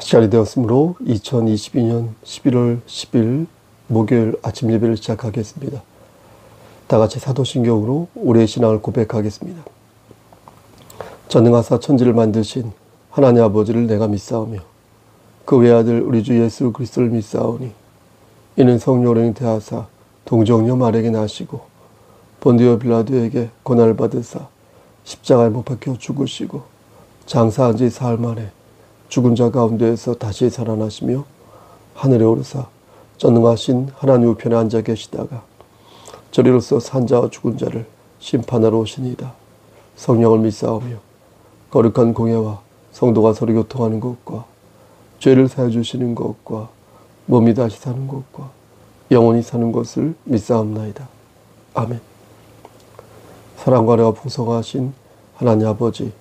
시간이 되었으므로 2022년 11월 10일 목요일 아침 예배를 시작하겠습니다. 다 같이 사도신경으로 우리의 신앙을 고백하겠습니다. 전능하사 천지를 만드신 하나님 아버지를 내가 믿사오며 그 외아들 우리 주 예수 그리스도를 믿사오니 이는 성령을 대하사 동정녀 마리아에게 나시고 본디오 빌라도에게 고난을 받으사 십자가에 못 박혀 죽으시고 장사한 지 사흘 만에 죽은 자 가운데에서 다시 살아나시며 하늘에 오르사 전능하신 하나님 우편에 앉아 계시다가 저리로서 산 자와 죽은 자를 심판하러 오시니이다. 성령을 믿사오며 거룩한 공예와 성도가 서로 교통하는 것과 죄를 사해 주시는 것과 몸이 다시 사는 것과 영원히 사는 것을 믿사옵나이다. 아멘. 사랑과 은혜가 풍성하신 하나님 아버지,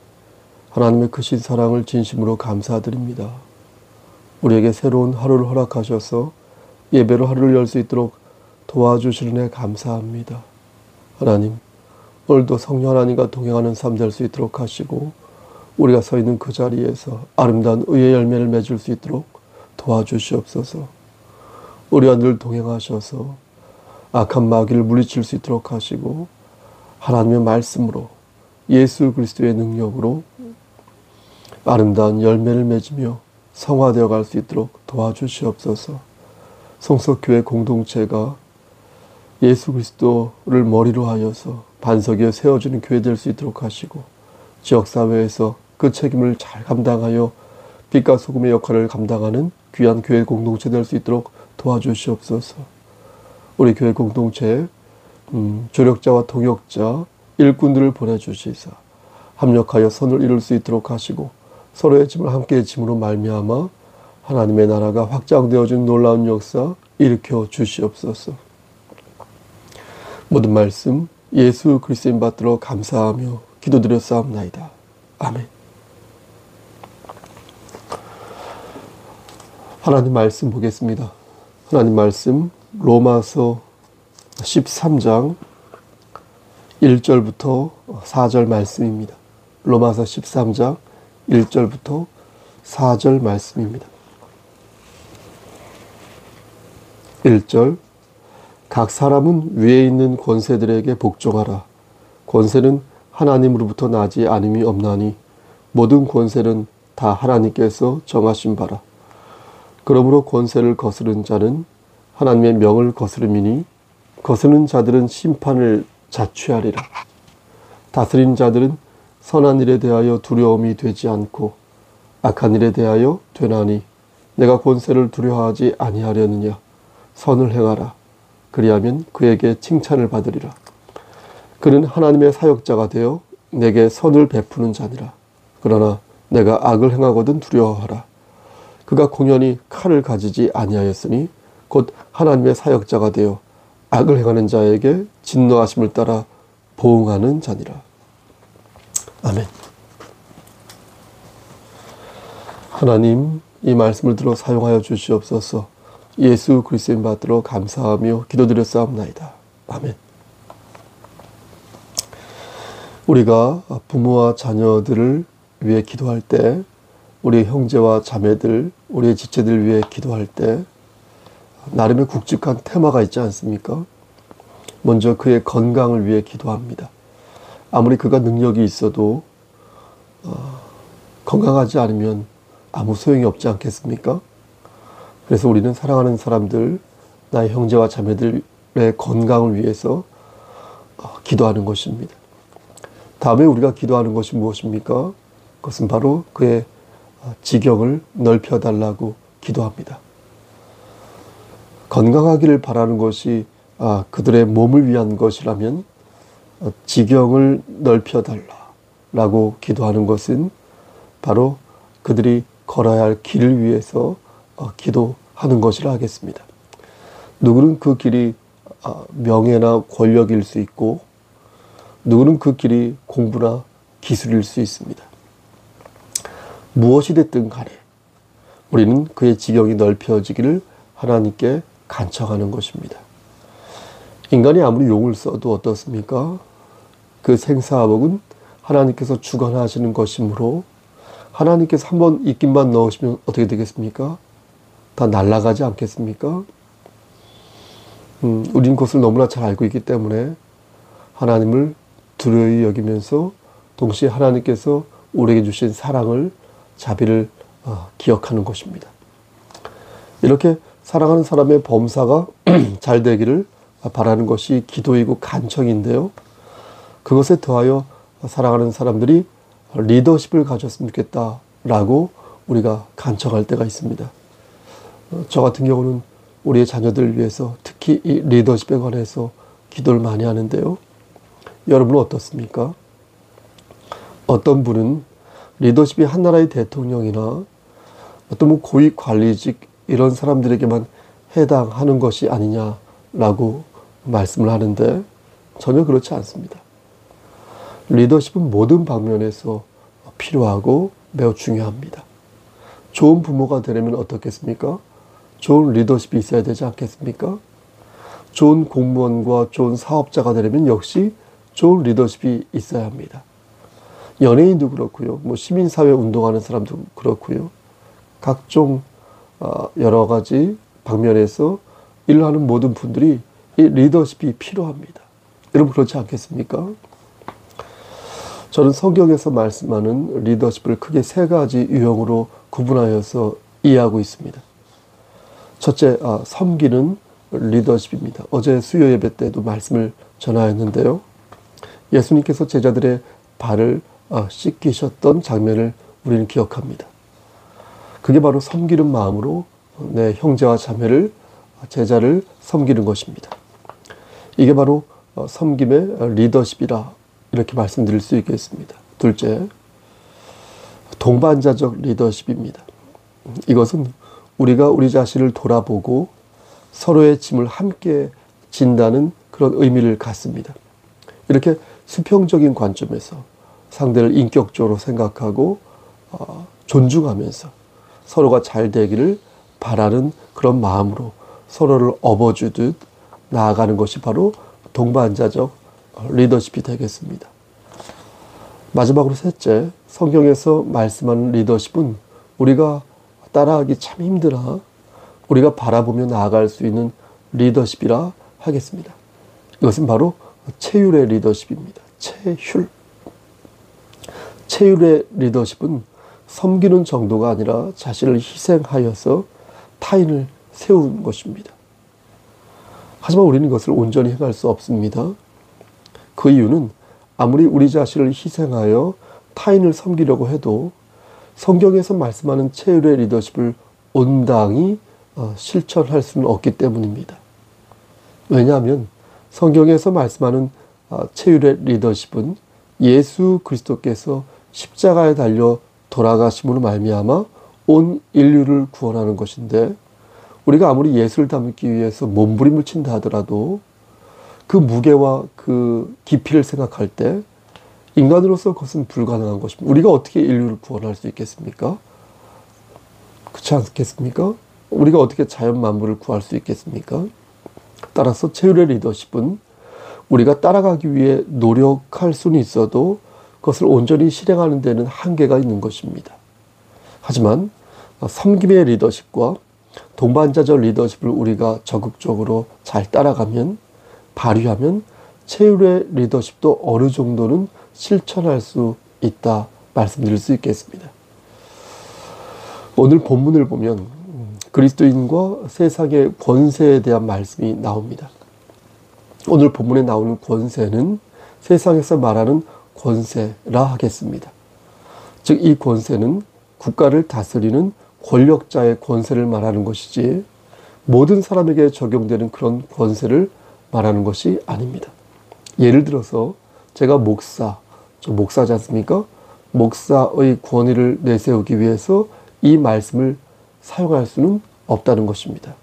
하나님의 크신 사랑을 진심으로 감사드립니다. 우리에게 새로운 하루를 허락하셔서 예배로 하루를 열 수 있도록 도와주시는 애 감사합니다. 하나님, 오늘도 성령 하나님과 동행하는 삶 될 수 있도록 하시고 우리가 서 있는 그 자리에서 아름다운 의의 열매를 맺을 수 있도록 도와주시옵소서. 우리와 늘 동행하셔서 악한 마귀를 물리칠 수 있도록 하시고 하나님의 말씀으로 예수 그리스도의 능력으로 아름다운 열매를 맺으며 성화되어 갈 수 있도록 도와주시옵소서. 성석교회 공동체가 예수 그리스도를 머리로 하여서 반석 위에 세워지는 교회 될 수 있도록 하시고 지역사회에서 그 책임을 잘 감당하여 빛과 소금의 역할을 감당하는 귀한 교회 공동체 될 수 있도록 도와주시옵소서. 우리 교회 공동체에 조력자와 동역자, 일꾼들을 보내주시사 합력하여 선을 이룰 수 있도록 하시고 서로의 짐을 함께의 짐으로 말미암아 하나님의 나라가 확장되어진 놀라운 역사 일으켜 주시옵소서. 모든 말씀 예수 그리스도인 받들어 감사하며 기도드렸사옵나이다. 아멘. 하나님 말씀 보겠습니다. 하나님 말씀 로마서 13장 1절부터 4절 말씀입니다. 로마서 13장 1절부터 4절 말씀입니다. 1절 각 사람은 위에 있는 권세들에게 복종하라. 권세는 하나님으로부터 나지 않음이 없나니 모든 권세는 다 하나님께서 정하신 바라. 그러므로 권세를 거스른 자는 하나님의 명을 거스름이니 거스르는 자들은 심판을 자취하리라. 다스린 자들은 선한 일에 대하여 두려움이 되지 않고 악한 일에 대하여 되나니 내가 권세를 두려워하지 아니하려느냐. 선을 행하라. 그리하면 그에게 칭찬을 받으리라. 그는 하나님의 사역자가 되어 내게 선을 베푸는 자니라. 그러나 내가 악을 행하거든 두려워하라. 그가 공연히 칼을 가지지 아니하였으니 곧 하나님의 사역자가 되어 악을 행하는 자에게 진노하심을 따라 보응하는 자니라. 아멘. 하나님, 이 말씀을 들어 사용하여 주시옵소서. 예수 그리스도인 받들어 감사하며 기도드렸사옵나이다. 아멘. 우리가 부모와 자녀들을 위해 기도할 때, 우리 형제와 자매들, 우리의 지체들 위해 기도할 때 나름의 굵직한 테마가 있지 않습니까? 먼저 그의 건강을 위해 기도합니다. 아무리 그가 능력이 있어도 건강하지 않으면 아무 소용이 없지 않겠습니까? 그래서 우리는 사랑하는 사람들, 나의 형제와 자매들의 건강을 위해서 기도하는 것입니다. 다음에 우리가 기도하는 것이 무엇입니까? 그것은 바로 그의 지경을 넓혀달라고 기도합니다. 건강하기를 바라는 것이 그들의 몸을 위한 것이라면 지경을 넓혀달라고 기도하는 것은 바로 그들이 걸어야 할 길을 위해서 기도하는 것이라 하겠습니다. 누구는 그 길이 명예나 권력일 수 있고 누구는 그 길이 공부나 기술일 수 있습니다. 무엇이 됐든 간에 우리는 그의 지경이 넓혀지기를 하나님께 간청하는 것입니다. 인간이 아무리 용을 써도 어떻습니까? 그 생사화복은 하나님께서 주관하시는 것이므로 하나님께서 한번 입김만 넣으시면 어떻게 되겠습니까? 다 날아가지 않겠습니까? 우린 그것을 너무나 잘 알고 있기 때문에 하나님을 두려이 여기면서 동시에 하나님께서 우리에게 주신 사랑을, 자비를 기억하는 것입니다. 이렇게 사랑하는 사람의 범사가 잘 되기를 바라는 것이 기도이고 간청인데요. 그것에 더하여 사랑하는 사람들이 리더십을 가졌으면 좋겠다라고 우리가 간청할 때가 있습니다. 저 같은 경우는 우리의 자녀들을 위해서 특히 이 리더십에 관해서 기도를 많이 하는데요. 여러분은 어떻습니까? 어떤 분은 리더십이 한 나라의 대통령이나 어떤 고위 관리직 이런 사람들에게만 해당하는 것이 아니냐라고 말씀을 하는데 전혀 그렇지 않습니다. 리더십은 모든 방면에서 필요하고 매우 중요합니다. 좋은 부모가 되려면 어떻겠습니까? 좋은 리더십이 있어야 되지 않겠습니까? 좋은 공무원과 좋은 사업자가 되려면 역시 좋은 리더십이 있어야 합니다. 연예인도 그렇고요. 시민사회 운동하는 사람도 그렇고요. 각종 여러 가지 방면에서 일을 하는 모든 분들이 이 리더십이 필요합니다. 여러분 그렇지 않겠습니까? 저는 성경에서 말씀하는 리더십을 크게 세 가지 유형으로 구분하여서 이해하고 있습니다. 첫째, 섬기는 리더십입니다. 어제 수요 예배 때도 말씀을 전하였는데요. 예수님께서 제자들의 발을 씻기셨던 장면을 우리는 기억합니다. 그게 바로 섬기는 마음으로 내 형제와 자매를, 제자를 섬기는 것입니다. 이게 바로 섬김의 리더십이라 이렇게 말씀드릴 수 있겠습니다. 둘째, 동반자적 리더십입니다. 이것은 우리가 우리 자신을 돌아보고 서로의 짐을 함께 진다는 그런 의미를 갖습니다. 이렇게 수평적인 관점에서 상대를 인격적으로 생각하고 존중하면서 서로가 잘 되기를 바라는 그런 마음으로 서로를 업어주듯 나아가는 것이 바로 동반자적 리더십이 되겠습니다. 마지막으로 셋째, 성경에서 말씀하는 리더십은 우리가 따라하기 참 힘드나 우리가 바라보며 나아갈 수 있는 리더십이라 하겠습니다. 이것은 바로 체휼의 리더십입니다. 체휼의 리더십은 섬기는 정도가 아니라 자신을 희생하여서 타인을 세우는 것입니다. 하지만 우리는 이것을 온전히 행할 수 없습니다. 그 이유는 아무리 우리 자신을 희생하여 타인을 섬기려고 해도 성경에서 말씀하는 체휼의 리더십을 온당히 실천할 수는 없기 때문입니다. 왜냐하면 성경에서 말씀하는 체휼의 리더십은 예수 그리스도께서 십자가에 달려 돌아가심으로 말미암아 온 인류를 구원하는 것인데, 우리가 아무리 예수를 닮기 위해서 몸부림을 친다 하더라도 그 무게와 그 깊이를 생각할 때 인간으로서 그것은 불가능한 것입니다. 우리가 어떻게 인류를 구원할 수 있겠습니까? 그렇지 않겠습니까? 우리가 어떻게 자연 만물을 구할 수 있겠습니까? 따라서 체휼의 리더십은 우리가 따라가기 위해 노력할 수는 있어도 그것을 온전히 실행하는 데는 한계가 있는 것입니다. 하지만 섬김의 리더십과 동반자적 리더십을 우리가 적극적으로 잘 따라가면, 발휘하면 체휼의 리더십도 어느 정도는 실천할 수 있다 말씀드릴 수 있겠습니다. 오늘 본문을 보면 그리스도인과 세상의 권세에 대한 말씀이 나옵니다. 오늘 본문에 나오는 권세는 세상에서 말하는 권세라 하겠습니다. 즉 이 권세는 국가를 다스리는 권력자의 권세를 말하는 것이지 모든 사람에게 적용되는 그런 권세를 말하는 것이 아닙니다. 예를 들어서 제가 저 목사지 않습니까? 목사의 권위를 내세우기 위해서 이 말씀을 사용할 수는 없다는 것입니다.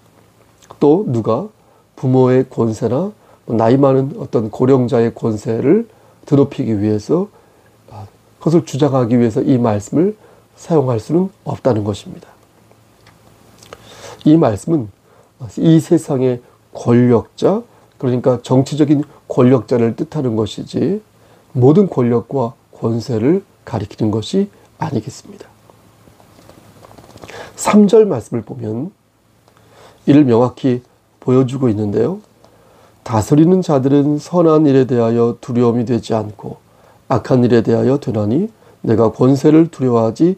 또 누가 부모의 권세나 나이 많은 어떤 고령자의 권세를 드높이기 위해서, 그것을 주장하기 위해서 이 말씀을 사용할 수는 없다는 것입니다. 이 말씀은 이 세상의 권력자, 그러니까 정치적인 권력자를 뜻하는 것이지 모든 권력과 권세를 가리키는 것이 아니겠습니다. 3절 말씀을 보면 이를 명확히 보여주고 있는데요. 다스리는 자들은 선한 일에 대하여 두려움이 되지 않고 악한 일에 대하여 되나니 내가 권세를 두려워하지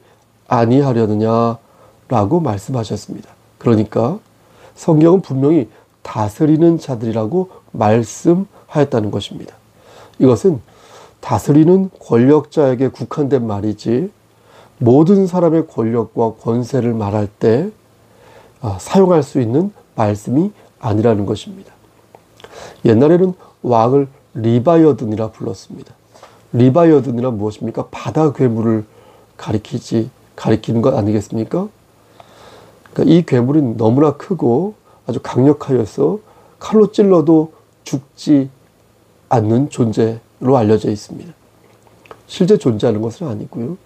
아니하려느냐라고 말씀하셨습니다. 그러니까 성경은 분명히 다스리는 자들이라고 말씀하였다는 것입니다. 이것은 다스리는 권력자에게 국한된 말이지 모든 사람의 권력과 권세를 말할 때 사용할 수 있는 말씀이 아니라는 것입니다. 옛날에는 왕을 리바이어든이라 불렀습니다. 리바이어든이란 무엇입니까? 바다 괴물을 가리키는 것 아니겠습니까? 그러니까 이 괴물은 너무나 크고 아주 강력하여서 칼로 찔러도 죽지 않는 존재로 알려져 있습니다. 실제 존재하는 것은 아니고요.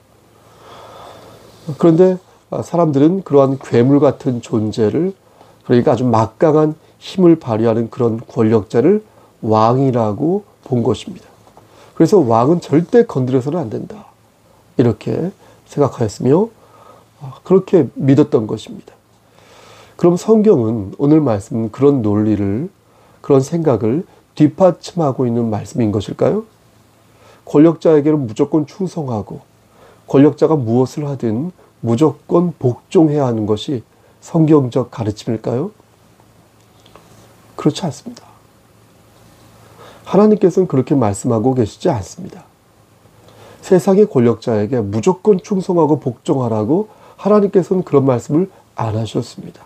그런데 사람들은 그러한 괴물 같은 존재를, 그러니까 아주 막강한 힘을 발휘하는 그런 권력자를 왕이라고 본 것입니다. 그래서 왕은 절대 건드려서는 안 된다, 이렇게 생각하였으며 그렇게 믿었던 것입니다. 그럼 성경은 오늘 말씀은 그런 논리를, 그런 생각을 뒷받침하고 있는 말씀인 것일까요? 권력자에게는 무조건 충성하고 권력자가 무엇을 하든 무조건 복종해야 하는 것이 성경적 가르침일까요? 그렇지 않습니다. 하나님께서는 그렇게 말씀하고 계시지 않습니다. 세상의 권력자에게 무조건 충성하고 복종하라고 하나님께서는 그런 말씀을 안 하셨습니다.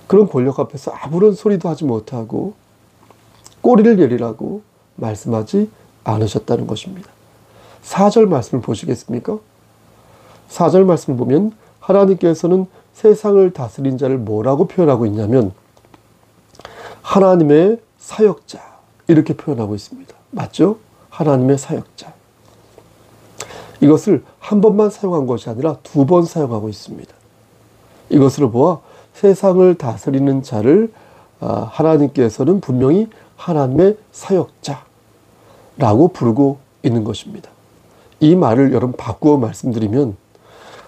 그런 권력 앞에서 아무런 소리도 하지 못하고 꼬리를 내리라고 말씀하지 않으셨다는 것입니다. 4절 말씀을 보시겠습니까? 4절 말씀을 보면 하나님께서는 세상을 다스린 자를 뭐라고 표현하고 있냐면 하나님의 사역자, 이렇게 표현하고 있습니다. 맞죠? 하나님의 사역자. 이것을 한 번만 사용한 것이 아니라 2번 사용하고 있습니다. 이것으로 보아 세상을 다스리는 자를 하나님께서는 분명히 하나님의 사역자라고 부르고 있는 것입니다. 이 말을 여러분 바꾸어 말씀드리면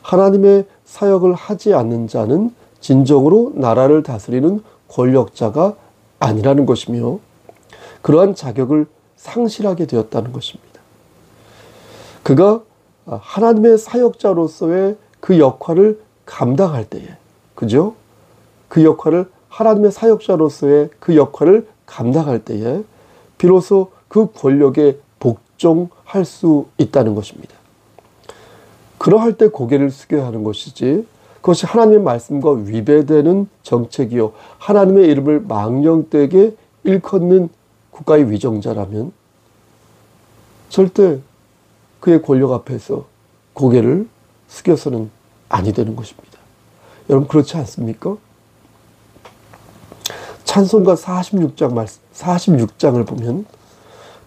하나님의 사역을 하지 않는 자는 진정으로 나라를 다스리는 권력자가 아니라는 것이며 그러한 자격을 상실하게 되었다는 것입니다. 그가 하나님의 사역자로서의 그 역할을 감당할 때에, 그죠? 그 역할을, 하나님의 사역자로서의 그 역할을 감당할 때에 비로소 그 권력에 복종할 수 있다는 것입니다. 그러할 때 고개를 숙여야 하는 것이지, 그것이 하나님의 말씀과 위배되는 정책이요 하나님의 이름을 망령되게 일컫는 국가의 위정자라면 절대 그의 권력 앞에서 고개를 숙여서는 아니 되는 것입니다. 여러분 그렇지 않습니까? 찬송가 46장을 보면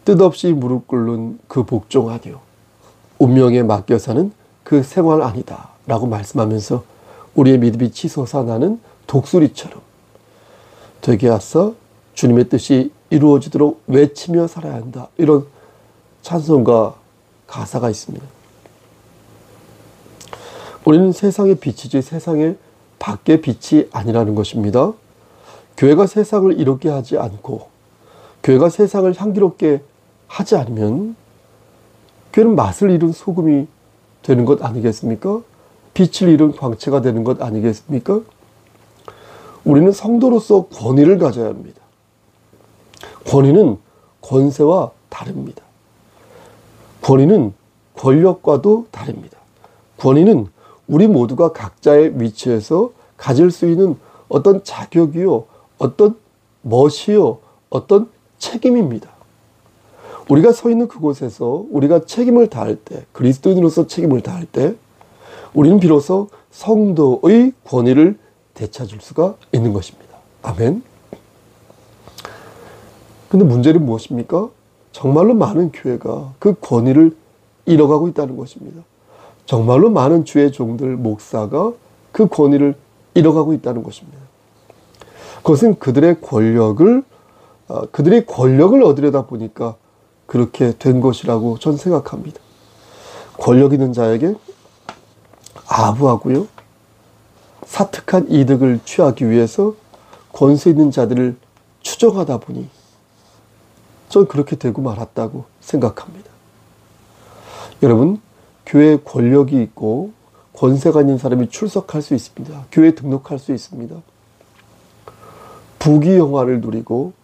뜻없이 무릎 꿇는 그 복종 아니요 운명에 맡겨 사는 그 생활 아니다 라고 말씀하면서 우리의 믿음이 치솟아나는 독수리처럼 되게 하사 주님의 뜻이 이루어지도록 외치며 살아야 한다, 이런 찬송가 가사가 있습니다. 우리는 세상의 빛이지 세상의 밖의 빛이 아니라는 것입니다. 교회가 세상을 이롭게 하지 않고 교회가 세상을 향기롭게 하지 않으면 교회는 맛을 잃은 소금이 되는 것 아니겠습니까? 빛을 잃은 광채가 되는 것 아니겠습니까? 우리는 성도로서 권위를 가져야 합니다. 권위는 권세와 다릅니다. 권위는 권력과도 다릅니다. 권위는 우리 모두가 각자의 위치에서 가질 수 있는 어떤 자격이요, 어떤 멋이요, 어떤 책임입니다. 우리가 서 있는 그곳에서 우리가 책임을 다할 때, 그리스도인으로서 책임을 다할 때 우리는 비로소 성도의 권위를 되찾을 수가 있는 것입니다. 아멘. 근데 문제는 무엇입니까? 정말로 많은 교회가 그 권위를 잃어가고 있다는 것입니다. 정말로 많은 주의 종들, 목사가 그 권위를 잃어가고 있다는 것입니다. 그것은 그들의 권력을 얻으려다 보니까 그렇게 된 것이라고 전 생각합니다. 권력 있는 자에게 아부하고요, 사특한 이득을 취하기 위해서 권세 있는 자들을 추종하다 보니 전 그렇게 되고 말았다고 생각합니다. 여러분, 교회에 권력이 있고 권세가 있는 사람이 출석할 수 있습니다. 교회에 등록할 수 있습니다. 부귀영화를 누리고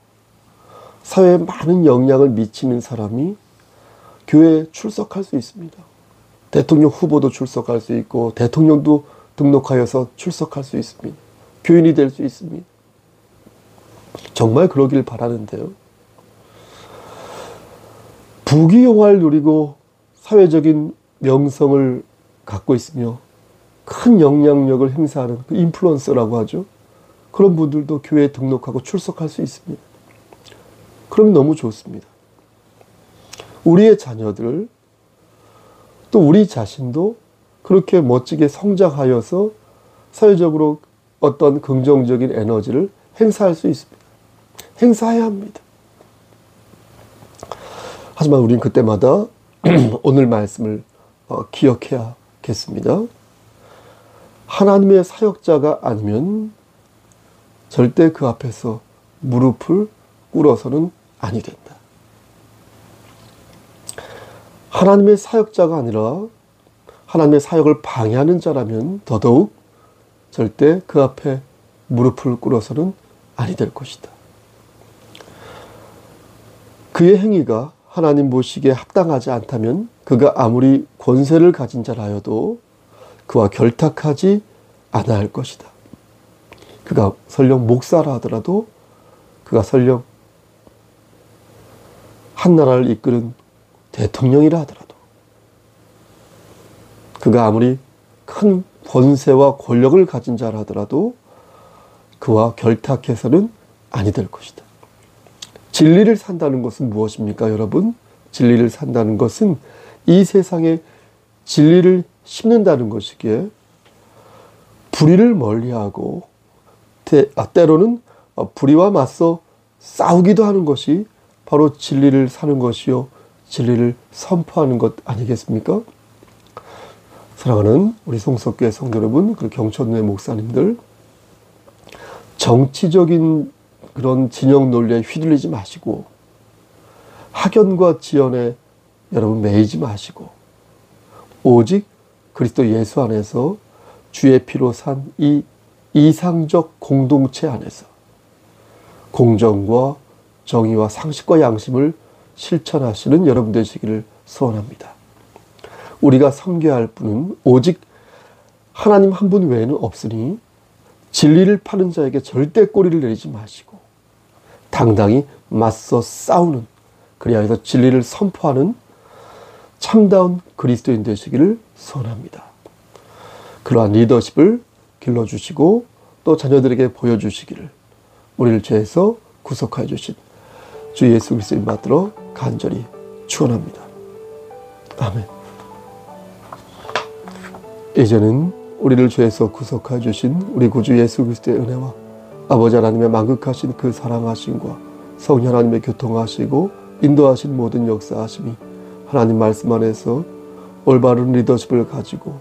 사회에 많은 영향을 미치는 사람이 교회에 출석할 수 있습니다. 대통령 후보도 출석할 수 있고 대통령도 등록하여서 출석할 수 있습니다. 교인이 될 수 있습니다. 정말 그러길 바라는데요. 부귀영화를 누리고 사회적인 명성을 갖고 있으며 큰 영향력을 행사하는 그 인플루언서라고 하죠. 그런 분들도 교회에 등록하고 출석할 수 있습니다. 그럼 너무 좋습니다. 우리의 자녀들, 또 우리 자신도 그렇게 멋지게 성장하여서 사회적으로 어떤 긍정적인 에너지를 행사할 수 있습니다. 행사해야 합니다. 하지만 우린 그때마다 오늘 말씀을 기억해야겠습니다. 하나님의 사역자가 아니면 절대 그 앞에서 무릎을 꿇어서는 아니 된다. 하나님의 사역자가 아니라 하나님의 사역을 방해하는 자라면 더더욱 절대 그 앞에 무릎을 꿇어서는 아니 될 것이다. 그의 행위가 하나님 보시기에 합당하지 않다면 그가 아무리 권세를 가진 자라여도 그와 결탁하지 않아야 할 것이다. 그가 설령 목사라 하더라도, 그가 설령 한 나라를 이끄는 대통령이라 하더라도, 그가 아무리 큰 권세와 권력을 가진 자라 하더라도 그와 결탁해서는 아니 될 것이다. 진리를 산다는 것은 무엇입니까, 여러분? 진리를 산다는 것은 이 세상에 진리를 심는다는 것이기에 불의를 멀리하고 때로는 불의와 맞서 싸우기도 하는 것이 바로 진리를 사는 것이요, 진리를 선포하는 것 아니겠습니까? 사랑하는 우리 송석교회 성도 여러분, 그리고 경천로의 목사님들, 정치적인 그런 진영 논리에 휘둘리지 마시고 학연과 지연에 여러분 매이지 마시고 오직 그리스도 예수 안에서 주의 피로 산 이 이상적 공동체 안에서 공정과 정의와 상식과 양심을 실천하시는 여러분 되시기를 소원합니다. 우리가 섬겨야 할 분은 오직 하나님 한 분 외에는 없으니 진리를 파는 자에게 절대 꼬리를 내리지 마시고 당당히 맞서 싸우는, 그리하여서 진리를 선포하는 참다운 그리스도인 되시기를 소원합니다. 그러한 리더십을 길러주시고 또 자녀들에게 보여주시기를 우리를 죄에서 구속하여 주신 주 예수 그리스도를 받들어 간절히 축원합니다. 아멘. 이제는 우리를 죄에서 구속하여 주신 우리 구주 예수 그리스도의 은혜와 아버지 하나님의 만극하신 그 사랑하심과 성령 하나님의 교통하시고 인도하신 모든 역사하심이 하나님 말씀 안에서 올바른 리더십을 가지고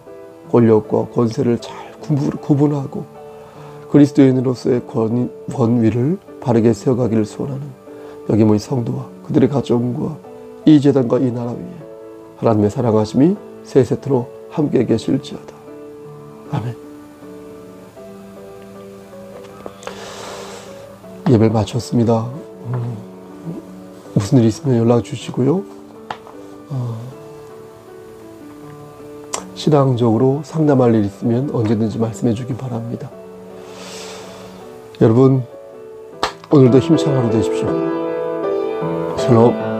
권력과 권세를 잘 구분하고 그리스도인으로서의 권위를 바르게 세워가기를 소원하는 여기 모인 성도와 그들의 가정과 이 제단과 이 나라 위에 하나님의 사랑하심이 세세토록 함께 계실지어다. 아멘. 예배를 마쳤습니다. 무슨 일이 있으면 연락 주시고요. 신앙적으로 상담할 일 있으면 언제든지 말씀해 주기 바랍니다. 여러분, 오늘도 힘찬 하루 되십시오. 샬롬.